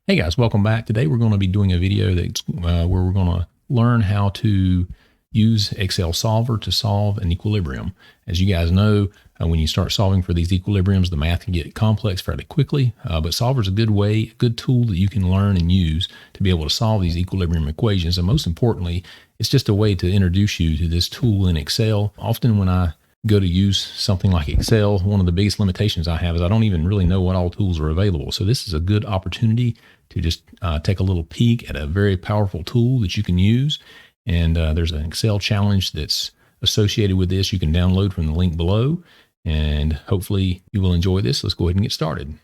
Hey guys, welcome back. Today we're going to be doing a video that's where we're going to learn how to use Excel Solver to solve an equilibrium. As you guys know, when you start solving for these equilibriums, the math can get complex fairly quickly, but Solver is a good tool that you can learn and use to be able to solve these equilibrium equations. And most importantly, it's just a way to introduce you to this tool in Excel. Often when I go to use something like Excel, one of the biggest limitations I have is I don't even really know what all tools are available. So this is a good opportunity to just take a little peek at a very powerful tool that you can use. And there's an Excel challenge that's associated with this. You can download from the link below, and hopefully you will enjoy this. Let's go ahead and get started.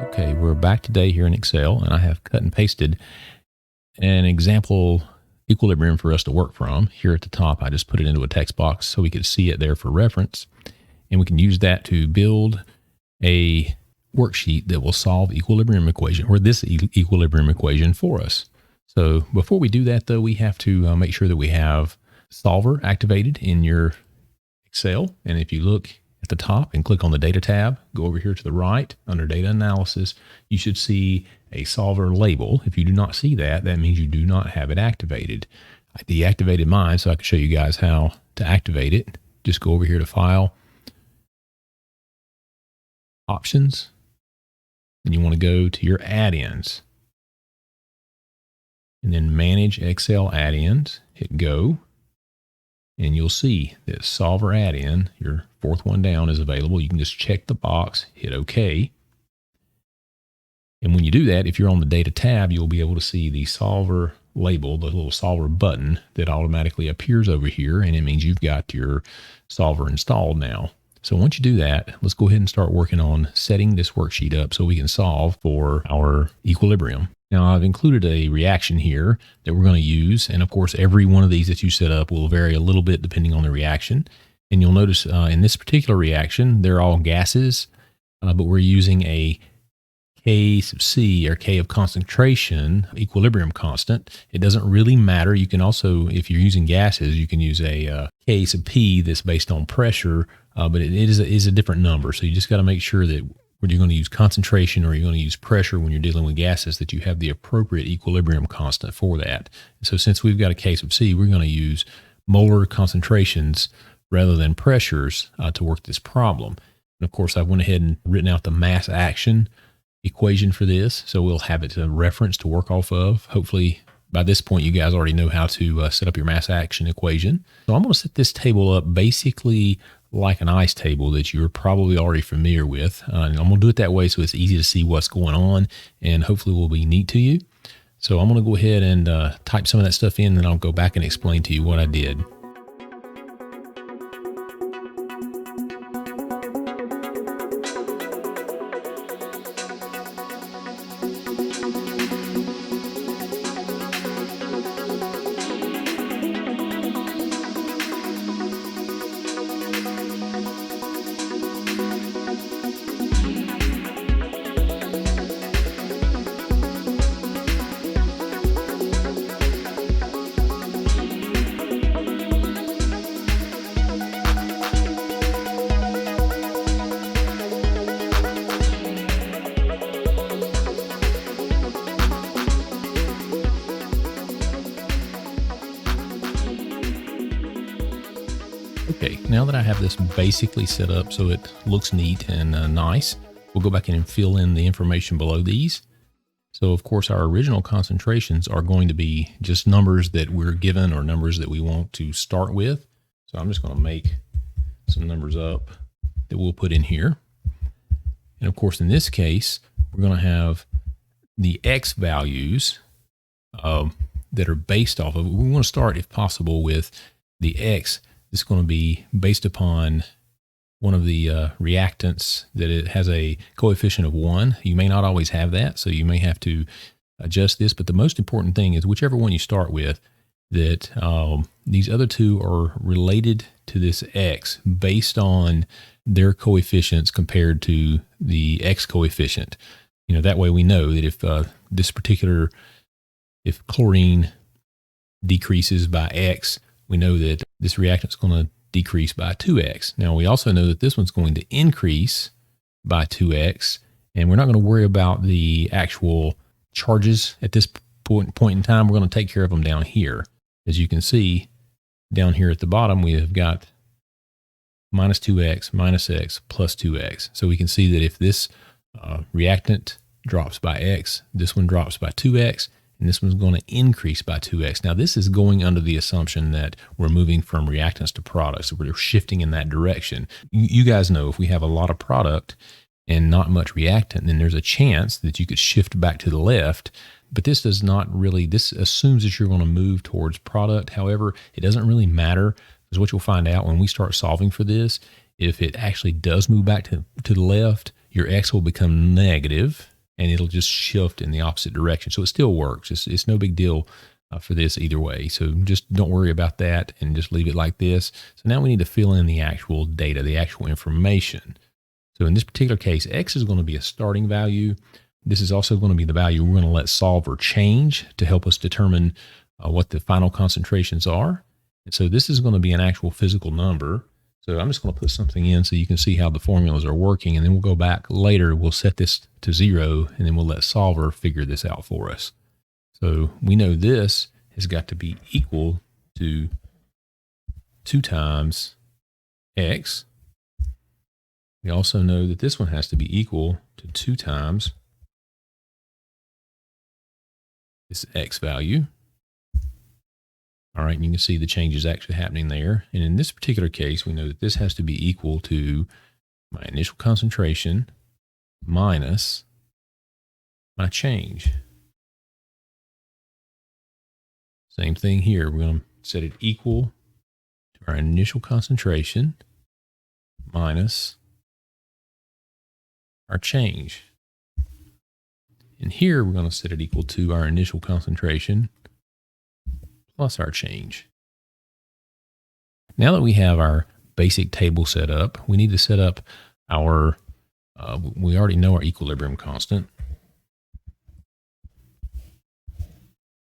Okay, we're back today here in Excel, and I have cut and pasted an example equilibrium for us to work from. Here at the top, I just put it into a text box so we could see it there for reference. And we can use that to build a worksheet that will solve equilibrium equation, or this equilibrium equation for us. So before we do that, though, we have to make sure that we have Solver activated in your Excel. And if you look at the top and click on the Data tab, go over here to the right under Data Analysis, you should see a Solver label. If you do not see that, that means you do not have it activated. I deactivated mine so I can show you guys how to activate it. Just go over here to File, Options, and you want to go to your add-ins, and then Manage Excel Add-ins, hit Go, and you'll see that Solver add-in, your fourth one down, is available. You can just check the box, hit OK. And when you do that, if you're on the Data tab, you'll be able to see the Solver label, the little Solver button that automatically appears over here, and it means you've got your Solver installed now. So once you do that, let's go ahead and start working on setting this worksheet up so we can solve for our equilibrium. Now I've included a reaction here that we're going to use. And of course, every one of these that you set up will vary a little bit depending on the reaction. And you'll notice in this particular reaction, they're all gases, but we're using a K sub C, or K of concentration, equilibrium constant. It doesn't really matter. You can also, if you're using gases, you can use a K sub P that's based on pressure, but it is a different number. So you just got to make sure that when you're going to use concentration or you're going to use pressure when you're dealing with gases, that you have the appropriate equilibrium constant for that. So since we've got a K sub C, we're going to use molar concentrations rather than pressures to work this problem. And of course, I went ahead and written out the mass action equation for this, so we'll have it to reference to work off of. Hopefully by this point you guys already know how to set up your mass action equation. So I'm going to set this table up basically like an ICE table that you're probably already familiar with, and I'm going to do it that way so it's easy to see what's going on, and hopefully will be neat to you. So I'm going to go ahead and type some of that stuff in, and then I'll go back and explain to you what I did. Okay, now that I have this basically set up so it looks neat and nice, we'll go back in and fill in the information below these. So of course our original concentrations are going to be just numbers that we're given or numbers that we want to start with. So I'm just going to make some numbers up that we'll put in here. And of course in this case, we're going to have the X values that are based off of, we want to start if possible with the X. It's going to be based upon one of the reactants that it has a coefficient of 1. You may not always have that, so you may have to adjust this. But the most important thing is whichever one you start with, that these other two are related to this X based on their coefficients compared to the X coefficient. You know, that way we know that if if chlorine decreases by X, we know that this reactant is going to decrease by 2x. Now, we also know that this one's going to increase by 2x, and we're not going to worry about the actual charges at this point in time. We're going to take care of them down here. As you can see, down here at the bottom, we have got minus 2x minus x plus 2x. So we can see that if this reactant drops by x, this one drops by 2x, and this one's going to increase by 2x. Now, this is going under the assumption that we're moving from reactants to products. So we're shifting in that direction. You guys know if we have a lot of product and not much reactant, then there's a chance that you could shift back to the left. But this does not really, this assumes that you're going to move towards product. However, it doesn't really matter, because what you'll find out when we start solving for this, if it actually does move back to the left, your x will become negative, and it'll just shift in the opposite direction. So it still works. It's no big deal for this either way. So just don't worry about that and just leave it like this. So now we need to fill in the actual data, the actual information. So in this particular case, x is going to be a starting value. This is also going to be the value we're going to let solver change to help us determine what the final concentrations are. And so this is going to be an actual physical number. So I'm just going to put something in so you can see how the formulas are working, and then we'll go back later. We'll set this to 0, and then we'll let solver figure this out for us. So we know this has got to be equal to 2 times x. We also know that this one has to be equal to 2 times this x value. All right, and you can see the changes actually happening there. And in this particular case, we know that this has to be equal to my initial concentration minus my change. Same thing here. We're going to set it equal to our initial concentration minus our change. And here we're going to set it equal to our initial concentration plus our change. Now that we have our basic table set up, we need to set up our, we already know our equilibrium constant.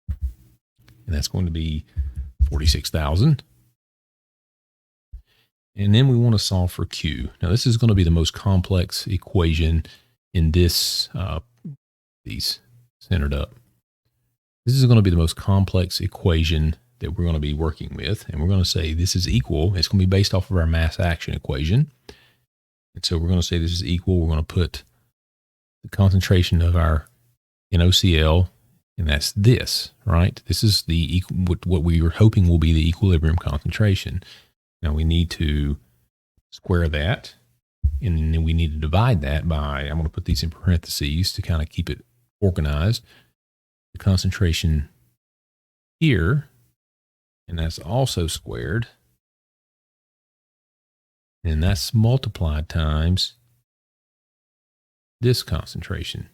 And that's going to be 46,000. And then we want to solve for Q. Now this is going to be the most complex equation in this, these centered up. This is going to be the most complex equation that we're going to be working with. And we're going to say this is equal. It's going to be based off of our mass action equation. And so we're going to say this is equal. We're going to put the concentration of our NOCl, and that's this, right? This is the what we were hoping will be the equilibrium concentration. Now we need to square that, and then we need to divide that by, I'm going to put these in parentheses to kind of keep it organized. The concentration here, and that's also squared, and that's multiplied times this concentration.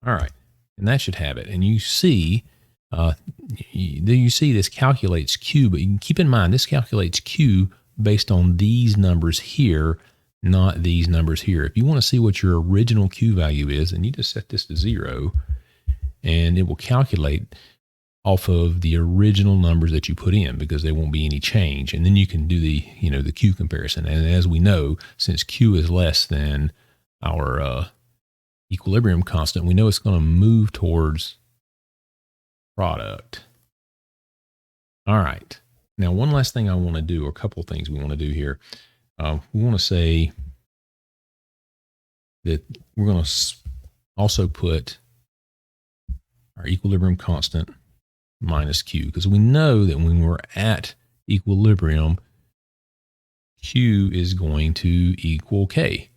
All right, and that should have it. And you see, this calculates Q, but you can keep in mind this calculates Q based on these numbers here, not these numbers here. If you want to see what your original Q value is, then you just set this to 0. And it will calculate off of the original numbers that you put in, because there won't be any change. And then you can do the, the Q comparison. And as we know, since Q is less than our equilibrium constant, we know it's going to move towards product. All right. Now, one last thing I want to do, or a couple of things we want to do here. We want to say that we're going to also put our equilibrium constant minus Q, because we know that when we're at equilibrium, Q is going to equal K.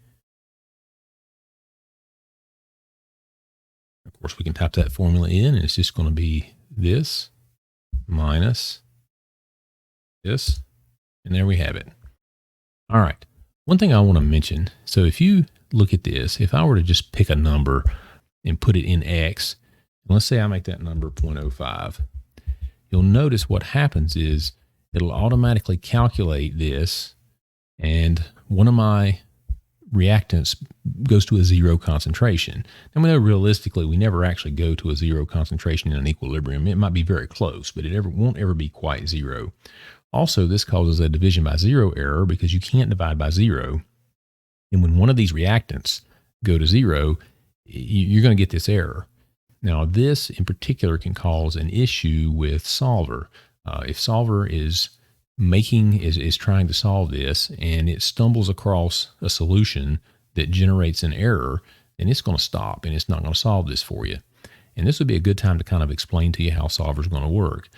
Of course, we can type that formula in, and it's just going to be this minus this, and there we have it. All right. One thing I want to mention, so if you look at this, if I were to just pick a number and put it in X, let's say I make that number 0.05. You'll notice what happens is it'll automatically calculate this, and one of my reactants goes to a 0 concentration. And we know realistically we never actually go to a 0 concentration in an equilibrium. It might be very close, but it won't ever be quite 0. Also, this causes a division by zero error because you can't divide by zero. And when one of these reactants go to zero, you're going to get this error. Now, this in particular can cause an issue with Solver. If Solver is trying to solve this and it stumbles across a solution that generates an error, then it's going to stop and it's not going to solve this for you. And this would be a good time to kind of explain to you how Solver is going to work.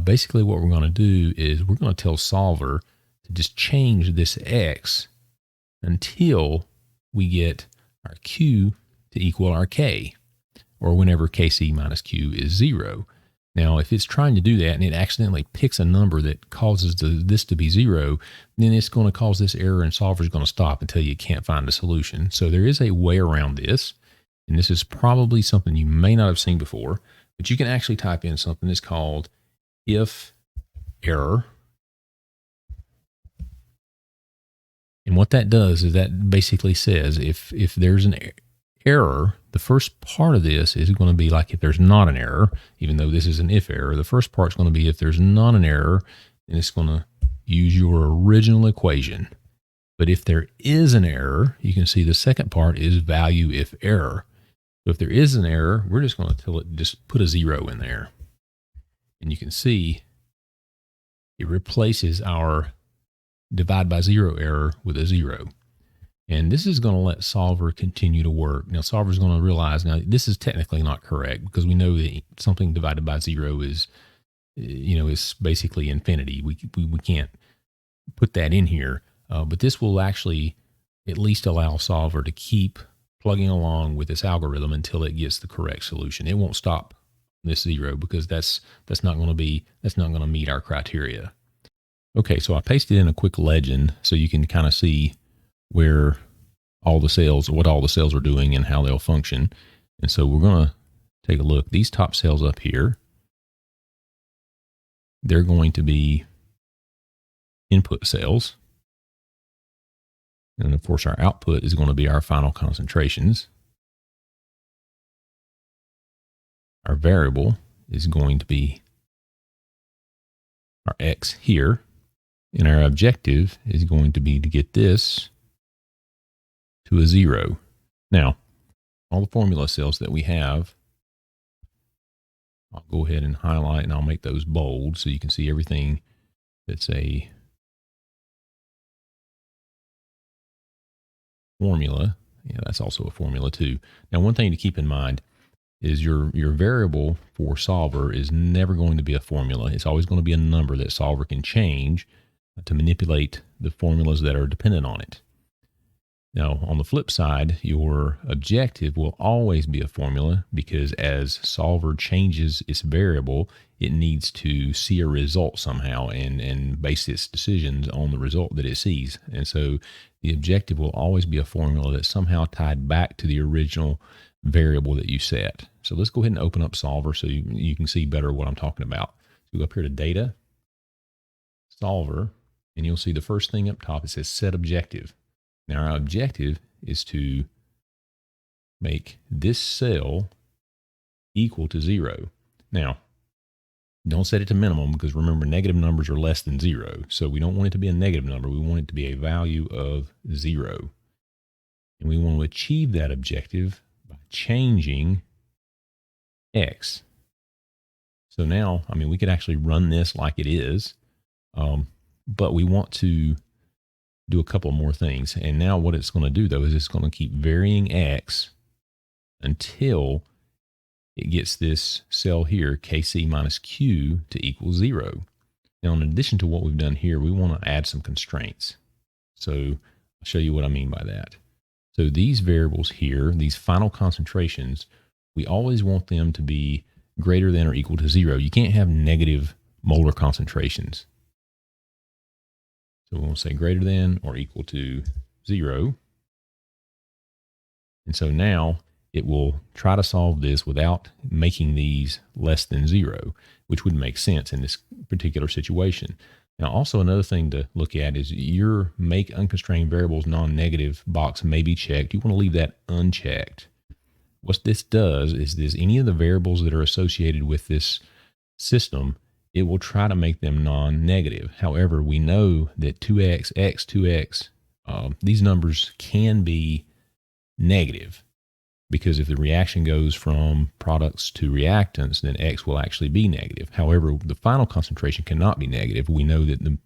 Basically, what we're going to do is we're going to tell Solver to just change this X until we get our Q to equal our K, or whenever Kc minus Q is 0. Now, if it's trying to do that and it accidentally picks a number that causes this to be 0, then it's going to cause this error and Solver is going to stop until you can't find a solution. So there is a way around this, and this is probably something you may not have seen before, but you can actually type in something that's called if error. And what that does is that basically says if there's an error, the first part of this is going to be like if there's not an error, even though this is an if error, the first part's going to be if there's not an error, then it's going to use your original equation. But if there is an error, you can see the second part is value if error. So if there is an error, we're just going to tell it, just put a 0 in there. And you can see it replaces our divide by 0 error with a 0. And this is going to let Solver continue to work. Now, Solver is going to realize, now this is technically not correct because we know that something divided by 0 is, is basically infinity. We can't put that in here. But this will actually at least allow Solver to keep plugging along with this algorithm until it gets the correct solution. It won't stop this 0 because that's not going to meet our criteria. Okay, so I pasted in a quick legend so you can kind of see where all the cells, what all the cells are doing and how they'll function. And so we're going to take a look. These top cells up here, they're going to be input cells. And of course, our output is going to be our final concentrations. Our variable is going to be our X here. And our objective is going to be to get this to a 0. Now, all the formula cells that we have, I'll go ahead and highlight and I'll make those bold so you can see everything that's a formula. Yeah, that's also a formula too. Now, one thing to keep in mind is your variable for Solver is never going to be a formula. It's always going to be a number that Solver can change to manipulate the formulas that are dependent on it. Now, on the flip side, your objective will always be a formula because as Solver changes its variable, it needs to see a result somehow and base its decisions on the result that it sees. And so the objective will always be a formula that's somehow tied back to the original variable that you set. So let's go ahead and open up Solver so you can see better what I'm talking about. So go up here to Data, Solver, and you'll see the first thing up top, it says Set Objective. Now our objective is to make this cell equal to 0. Now, don't set it to minimum because remember, negative numbers are less than 0. So we don't want it to be a negative number. We want it to be a value of 0. And we want to achieve that objective by changing X. So now, I mean, we could actually run this like it is, but we want to do a couple more things. And now what it's going to do, though, is it's going to keep varying X until it gets this cell here, Kc minus Q, to equal 0. Now, in addition to what we've done here, we want to add some constraints. So I'll show you what I mean by that. So these variables here, these final concentrations, we always want them to be greater than or equal to 0. You can't have negative molar concentrations. So we'll say greater than or equal to 0. And so now it will try to solve this without making these less than 0, which would make sense in this particular situation. Now, also another thing to look at is your make unconstrained variables non-negative box may be checked. You want to leave that unchecked. What this does is any of the variables that are associated with this system, it will try to make them non-negative. However, we know that 2x, x, 2x, these numbers can be negative, because if the reaction goes from products to reactants, then X will actually be negative. However, the final concentration cannot be negative. We know that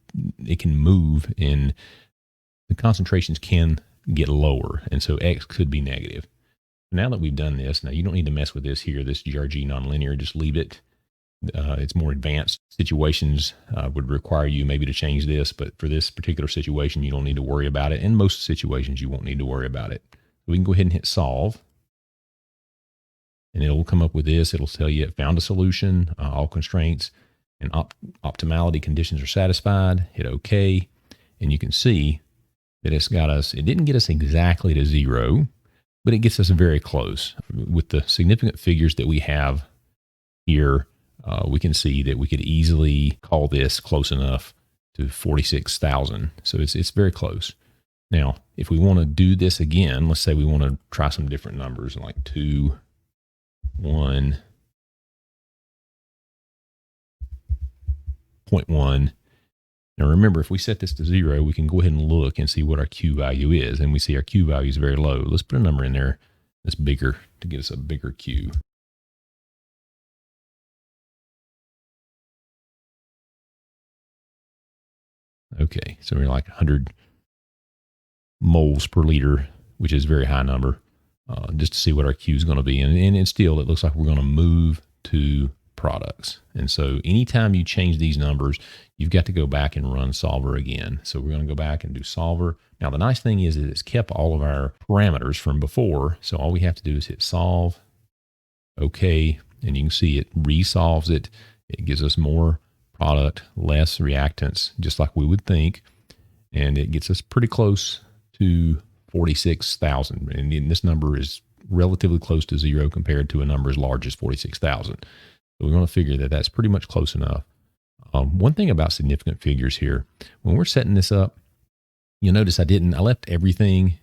it can move and the concentrations can get lower, and so X could be negative. Now that we've done this, now you don't need to mess with this here, this GRG nonlinear, just leave it. It's more advanced situations would require you maybe to change this, but for this particular situation, you don't need to worry about it. In most situations, you won't need to worry about it. So we can go ahead and hit solve. And it'll come up with this. It'll tell you it found a solution, all constraints and optimality conditions are satisfied. Hit OK. And you can see that it's got us, it didn't get us exactly to 0, but it gets us very close. With the significant figures that we have here, we can see that we could easily call this close enough to 46,000. So it's very close. Now, if we want to do this again, let's say we want to try some different numbers like 2, 1.1. Now remember, if we set this to 0, we can go ahead and look and see what our Q value is. And we see our Q value is very low. Let's put a number in there that's bigger to get us a bigger Q. Okay, so we're like 100 moles per liter, which is a very high number. Just to see what our Q is going to be. And still, it looks like we're going to move to products. And so anytime you change these numbers, you've got to go back and run solver again. So we're going to go back and do solver. Now, the nice thing is that it's kept all of our parameters from before. So all we have to do is hit solve, OK, and you can see it resolves it. It gives us more product, less reactants, just like we would think. And it gets us pretty close to 46,000. And this number is relatively close to 0 compared to a number as large as 46,000. So we're going to figure that that's pretty much close enough. One thing about significant figures here, when we're setting this up, you'll notice I left everything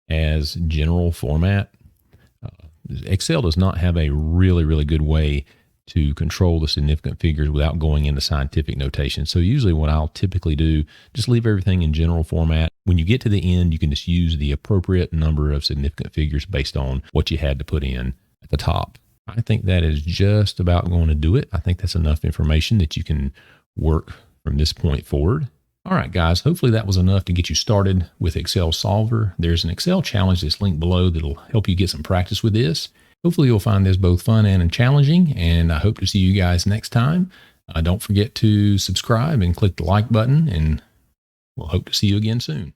as general format. Excel does not have a really, really good way to control the significant figures without going into scientific notation. So usually what I'll typically do, just leave everything in general format. When you get to the end, you can just use the appropriate number of significant figures based on what you had to put in at the top. I think that is just about going to do it. I think that's enough information that you can work from this point forward. All right, guys, hopefully that was enough to get you started with Excel Solver. There's an Excel challenge that's linked below that'll help you get some practice with this. Hopefully you'll find this both fun and challenging, and I hope to see you guys next time. Don't forget to subscribe and click the like button, and we'll hope to see you again soon.